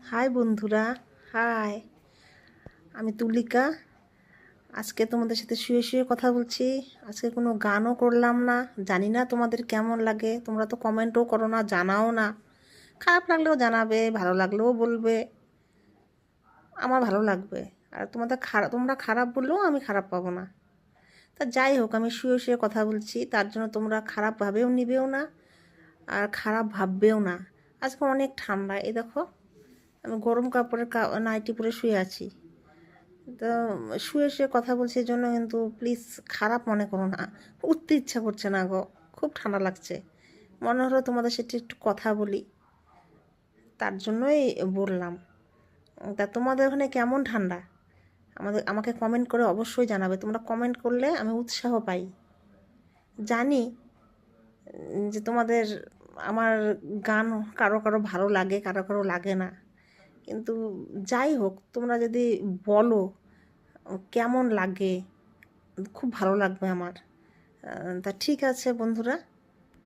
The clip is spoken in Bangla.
হাই বন্ধুরা, হাই। আমি তুলিকা। আজকে তোমাদের সাথে শুয়ে শুয়ে কথা বলছি। আজকে কোনো গানও করলাম না। জানি না তোমাদের কেমন লাগে। তোমরা তো কমেন্টও করো না, জানাও না। খারাপ লাগলেও জানাবে, ভালো লাগলেও বলবে। আমার ভালো লাগবে। আর তোমরা খারাপ বললেও আমি খারাপ পাবো না। তা যাই হোক, আমি শুয়ে শুয়ে কথা বলছি, তার জন্য তোমরা খারাপভাবেও নিবেও না আর খারাপ ভাববেও না। আজকে অনেক ঠান্ডা, এই দেখো আমি গরম কাপড়ের নাইটি পরে শুয়ে আছি। তো শুয়ে শুয়ে কথা বলছি, এই জন্য কিন্তু প্লিজ খারাপ মনে করো না। উঠতে ইচ্ছা করছে না গো, খুব ঠান্ডা লাগছে। মনে হলো তোমাদের সাথে একটু কথা বলি, তার জন্যই বললাম। তা তোমাদের ওখানে কেমন ঠান্ডা? আমাকে কমেন্ট করে অবশ্যই জানাবে। তোমরা কমেন্ট করলে আমি উৎসাহ পাই। জানি যে তোমাদের আমার গান কারো কারো ভালো লাগে, কারো কারো লাগে না। কিন্তু যাই হোক, তোমরা যদি বলো কেমন লাগে, খুব ভালো লাগবে আমার। তা ঠিক আছে বন্ধুরা,